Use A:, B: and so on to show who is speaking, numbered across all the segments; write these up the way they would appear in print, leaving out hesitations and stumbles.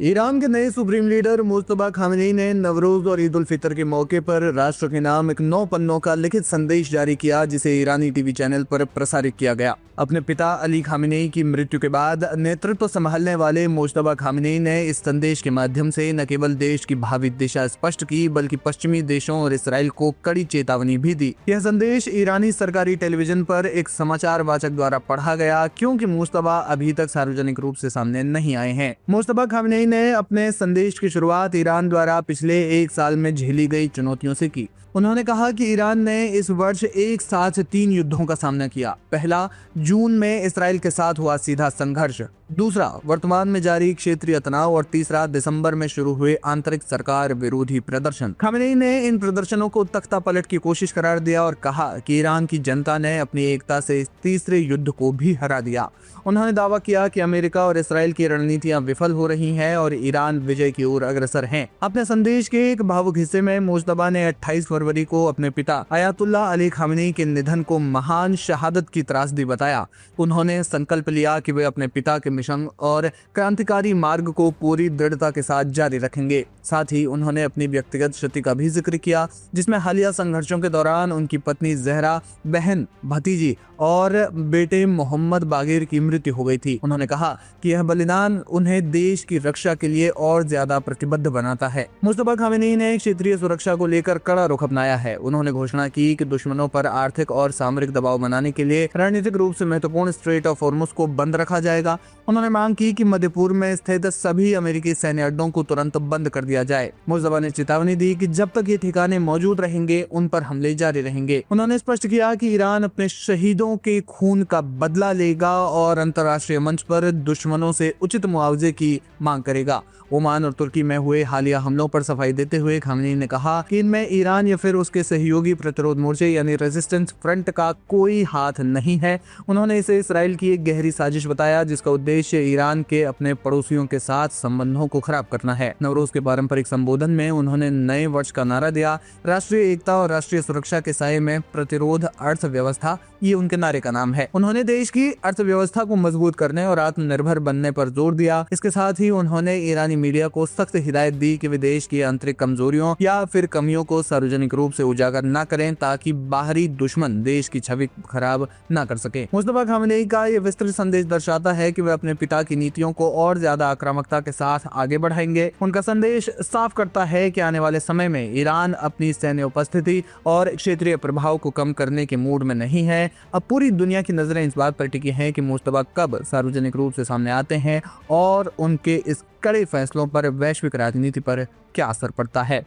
A: Iran के नए supreme leader Mustafa Khamenei ने नवरोज और ईद उल फितर के मौके पर राष्ट्र के नाम एक 9 पन्नों का लिखित संदेश जारी किया, जिसे ईरानी टीवी चैनल पर प्रसारित किया गया। अपने पिता अली खामेनी की मृत्यु के बाद नेतृत्व संभालने वाले मुस्तफा खामेनी ने इस संदेश के माध्यम से न केवल देश की भावी दिशा स्पष्ट की, बल्कि पश्चिमी देशों और इसराइल को कड़ी चेतावनी भी दी। यह संदेश ईरानी सरकारी टेलीविजन पर एक समाचार वाचक द्वारा पढ़ा गया, क्योंकि मुस्तफा अभी तक सार्वजनिक रूप से सामने नहीं आए हैं। मुस्तफा खामेनी ने अपने संदेश की शुरुआत ईरान द्वारा पिछले एक साल में झेली गई चुनौतियों से की। उन्होंने कहा कि ईरान ने इस वर्ष एक साथ 3 युद्धों का सामना किया। पहला, जून में इसराइल के साथ हुआ सीधा संघर्ष। दूसरा, वर्तमान में जारी क्षेत्रीय तनाव। और तीसरा, दिसंबर में शुरू हुए आंतरिक सरकार विरोधी प्रदर्शन। खामेनी ने इन प्रदर्शनों को तख्तापलट की कोशिश करार दिया और कहा कि ईरान की जनता ने अपनी एकता से इस तीसरे युद्ध को भी हरा दिया। उन्होंने दावा किया कि अमेरिका और इसराइल की रणनीतियां विफल हो रही हैं और ईरान विजय की ओर अग्रसर है। अपने संदेश के एक भावुक हिस्से में मुस्तफा ने 28 फरवरी को अपने पिता अयातुल्लाह अली खामेनी के निधन को महान शहादत की त्रासदी बताया। उन्होंने संकल्प लिया कि वे अपने पिता के मिशन और क्रांतिकारी मार्ग को पूरी दृढ़ता के साथ जारी रखेंगे। साथ ही उन्होंने अपनी व्यक्तिगत क्षति का भी जिक्र किया, जिसमें हालिया संघर्षों के दौरान उनकी पत्नी जहरा, बहन, भतीजी और बेटे मोहम्मद बागिर की मृत्यु हो गई थी। उन्होंने कहा कि यह बलिदान उन्हें देश की रक्षा के लिए और ज्यादा प्रतिबद्ध बनाता है। मुस्तफा खामेनी ने क्षेत्रीय सुरक्षा को लेकर कड़ा रुख अपनाया है। उन्होंने घोषणा की कि दुश्मनों पर आर्थिक और सामरिक दबाव बनाने के लिए रणनीतिक रूप से महत्वपूर्ण स्ट्रेट ऑफ हॉर्मुज को बंद रखा जाएगा। उन्होंने मांग की कि मध्य पूर्व में स्थित सभी अमेरिकी सैन्य अड्डों को तुरंत बंद कर दिया जाए। मुस्तफा ने चेतावनी दी कि जब तक ये ठिकाने मौजूद रहेंगे, उन पर हमले जारी रहेंगे। उन्होंने स्पष्ट किया कि ईरान अपने शहीदों के खून का बदला लेगा और अंतर्राष्ट्रीय मंच पर दुश्मनों से उचित मुआवजे की मांग करेगा। ओमान और तुर्की में हुए हालिया हमलों पर सफाई देते हुए खामेनी ने कहा कि इनमें ईरान या फिर उसके सहयोगी प्रतिरोध मोर्चे यानी रेजिस्टेंस फ्रंट का कोई हाथ नहीं है। उन्होंने इसे इसराइल की एक गहरी साजिश बताया, जिसका उद्देश्य ईरान के अपने पड़ोसियों के साथ संबंधों को खराब करना है। नवरोज के पारंपरिक संबोधन में उन्होंने नए वर्ष का नारा दिया। राष्ट्रीय एकता और राष्ट्रीय सुरक्षा के साये में प्रतिरोध अर्थव्यवस्था, ये उनके नारे का नाम है। उन्होंने देश की अर्थव्यवस्था को मजबूत करने और आत्मनिर्भर बनने पर जोर दिया। इसके साथ ही उन्होंने ईरानी मीडिया को सख्त हिदायत दी कि वे देश की आंतरिक कमजोरियों या फिर कमियों को सार्वजनिक रूप से उजागर न करें, ताकि बाहरी दुश्मन देश की छवि खराब न कर सके। मुस्तफा खामेनी का यह विस्तृत संदेश दर्शाता है कि वे अपने पिता की नीतियों को और ज्यादा आक्रामकता के साथ आगे बढ़ाएंगे। उनका संदेश साफ करता है कि आने वाले समय में ईरान अपनी सैन्य उपस्थिति और क्षेत्रीय प्रभाव को कम करने के मूड में नहीं है। अब पूरी दुनिया की नजरें इस बात पर टिकी हैं कि मुस्तफा कब सार्वजनिक रूप से सामने आते हैं और उनके इस कड़े फैसलों पर वैश्विक राजनीति पर क्या असर पड़ता है।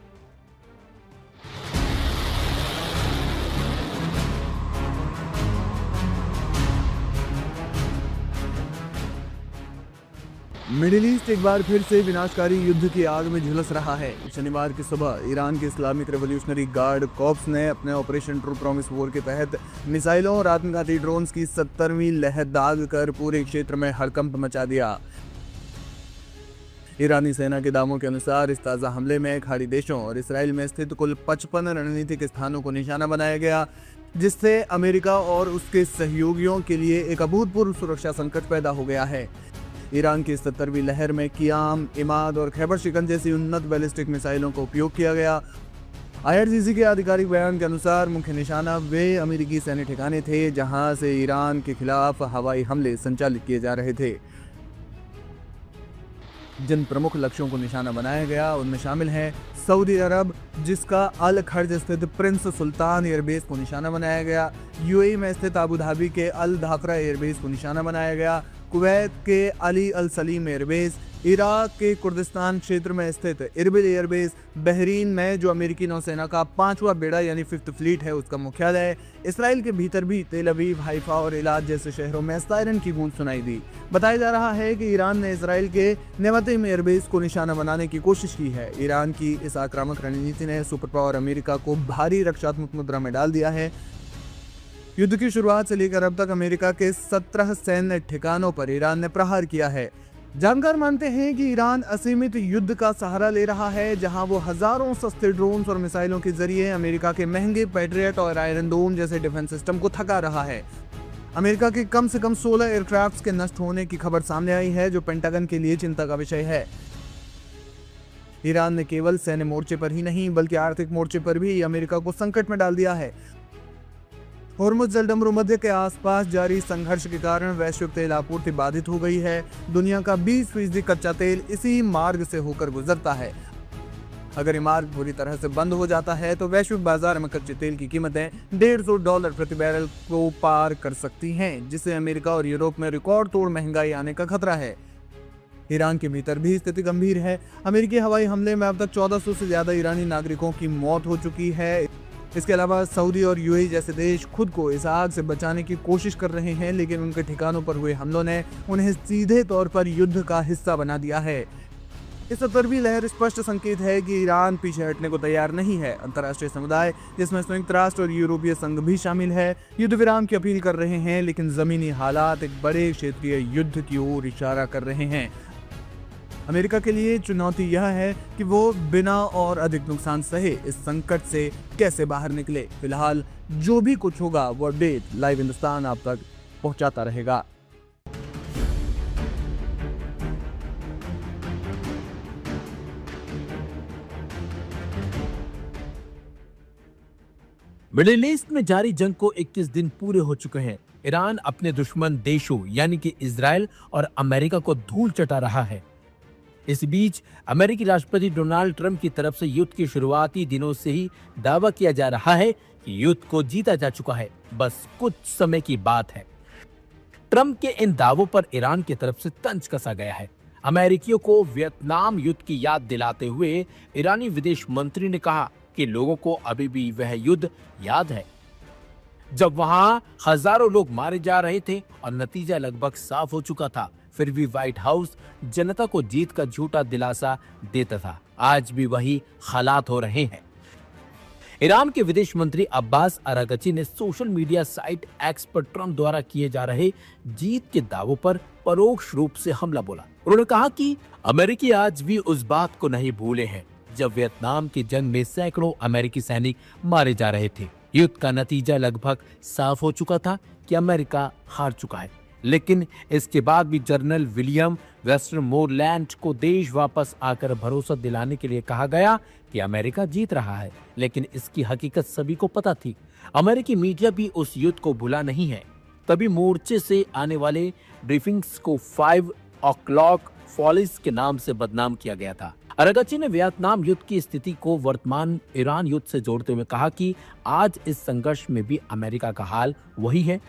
A: मिडिल ईस्ट एक बार फिर से विनाशकारी युद्ध की आग में झुलस रहा है। शनिवार की सुबह ईरान के इस्लामिक रेवोल्यूशनरी गार्ड कॉर्प्स ने अपने ऑपरेशन ट्रू प्रॉमिस वॉर के तहत मिसाइलों और आत्मघाती ड्रोन्स की 70वीं लहर दाग कर पूरे क्षेत्र में हड़कंप मचा दिया। ईरानी सेना के दावों के अनुसार इस ताज़ा हमले में खाड़ी देशों और इसराइल में स्थित कुल 55 रणनीतिक स्थानों को निशाना बनाया गया, जिससे अमेरिका और उसके सहयोगियों के लिए एक अभूतपूर्व सुरक्षा संकट पैदा हो गया है। ईरान की 70वीं लहर में कियाम, इमाद और खैबर शिकन जैसी उन्नत बैलिस्टिक मिसाइलों का उपयोग किया गया। IRGC के आधिकारिक बयान के अनुसार मुख्य निशाना वे अमेरिकी सैन्य ठिकाने थे जहां से ईरान के खिलाफ हवाई हमले संचालित किए जा रहे थे। जिन प्रमुख लक्ष्यों को निशाना बनाया गया उनमें शामिल हैं सऊदी अरब, जिसका अल खर्ज स्थित प्रिंस सुल्तान एयरबेस को निशाना बनाया गया। UAE में स्थित अबू धाबी के अल धाफरा एयरबेस को निशाना बनाया गया। कुवैत के अली अल सलीम एयरबेस, इराक के कुर्दिस्तान क्षेत्र में स्थित इरबिल एयरबेस, बहरीन में जो अमेरिकी नौसेना का 5वां बेड़ा यानी 5th फ्लीट है उसका मुख्यालय। इसराइल के भीतर भी तेल अवीव, हाइफा और इलाद जैसे शहरों में सायरन की गूंज सुनाई दी। बताया जा रहा है कि ईरान ने इसराइल के नेवतिम एयरबेस को निशाना बनाने की कोशिश की है। ईरान की इस आक्रामक रणनीति ने सुपर पावर अमेरिका को भारी रक्षात्मक मुद्रा में डाल दिया है। युद्ध की शुरुआत से लेकर अब तक अमेरिका के 17 सैन्य ठिकानों पर ईरान ने प्रहार किया है। जानकार मानते हैं कि ईरान असीमित युद्ध का सहारा ले रहा है, जहां वो हजारों सस्ते ड्रोन्स और मिसाइलों के जरिए अमेरिका के महंगे पैट्रियट और आयरन डोम जैसे डिफेंस सिस्टम को थका रहा है। अमेरिका के कम से कम 16 एयरक्राफ्ट्स के नष्ट होने की खबर सामने आई है, जो पेंटागन के लिए चिंता का विषय है। ईरान ने केवल सैन्य मोर्चे पर ही नहीं बल्कि आर्थिक मोर्चे पर भी अमेरिका को संकट में डाल दिया है। होर्मुज़ जलडम भूमध्य के आसपास जारी संघर्ष के कारण वैश्विक तेल आपूर्ति बाधित हो गई है। दुनिया का 20% कच्चा तेल इसी मार्ग से होकर गुजरता है। अगर ये मार्ग पूरी तरह से बंद हो जाता है तो वैश्विक बाजार में कच्चे तेल की कीमतें $150 प्रति बैरल को पार कर सकती हैं, जिससे अमेरिका और यूरोप में रिकॉर्ड तोड़ महंगाई आने का खतरा है। ईरान के भीतर भी स्थिति गंभीर है। अमेरिकी हवाई हमले में अब तक 1400 से ज्यादा ईरानी नागरिकों की मौत हो चुकी है। इसके अलावा सऊदी और यूएई जैसे देश खुद को इस आग से बचाने की कोशिश कर रहे हैं, लेकिन उनके ठिकानों पर हुए हमलों ने उन्हें सीधे तौर पर युद्ध का हिस्सा बना दिया है। इस सतर्कता लहर स्पष्ट संकेत है कि ईरान पीछे हटने को तैयार नहीं है। अंतर्राष्ट्रीय समुदाय, जिसमें संयुक्त राष्ट्र और यूरोपीय संघ भी शामिल है, युद्ध विराम की अपील कर रहे हैं, लेकिन जमीनी हालात एक बड़े क्षेत्रीय युद्ध की ओर इशारा कर रहे हैं। अमेरिका के लिए चुनौती यह है कि वो बिना और अधिक नुकसान सहे इस संकट से कैसे बाहर निकले। फिलहाल जो भी कुछ होगा वो अपडेट लाइव हिंदुस्तान आप तक पहुंचाता रहेगा।
B: मिडिल ईस्ट में जारी जंग को 21 दिन पूरे हो चुके हैं। ईरान अपने दुश्मन देशों यानी कि इजराइल और अमेरिका को धूल चटा रहा है। इस बीच अमेरिकी राष्ट्रपति डोनाल्ड ट्रंप की तरफ से युद्ध के शुरुआती दिनों से ही दावा किया जा रहा है कि युद्ध को जीता जा चुका है, बस कुछ समय की बात है। ट्रंप के इन दावों पर ईरान की तरफ से तंज कसा गया है। अमेरिकियों को वियतनाम युद्ध की याद दिलाते हुए ईरानी विदेश मंत्री ने कहा कि लोगों को अभी भी वह युद्ध याद है, जब वहां हजारों लोग मारे जा रहे थे और नतीजा लगभग साफ हो चुका था। फिर भी व्हाइट हाउस जनता को जीत का झूठा दिलासा देता था। आज भी वही हालात हो रहे हैं। ईरान के विदेश मंत्री अब्बास अरागची ने सोशल मीडिया साइट एक्स पर ट्रंप द्वारा किए जा रहे जीत के दावों पर परोक्ष रूप से हमला बोला। उन्होंने कहा कि अमेरिकी आज भी उस बात को नहीं भूले हैं जब वियतनाम की जंग में सैकड़ों अमेरिकी सैनिक मारे जा रहे थे। युद्ध का नतीजा लगभग साफ हो चुका था कि अमेरिका हार चुका है, लेकिन इसके बाद भी जनरल विलियम वेस्टरमोरलैंड को देश वापस आकर भरोसा दिलाने के लिए कहा गया कि अमेरिका जीत रहा है, लेकिन इसकी हकीकत सभी को पता थी। अमेरिकी मीडिया भी उस युद्ध को भूला नहीं है। तभी मोर्चे से आने वाले ब्रीफिंग्स को 5 o'clock फॉलिस के नाम से बदनाम किया गया था। अरागची ने वियतनाम युद्ध की स्थिति को वर्तमान ईरान युद्ध से जोड़ते हुए कहा कि आज इस संघर्ष में भी अमेरिका का हाल वही है।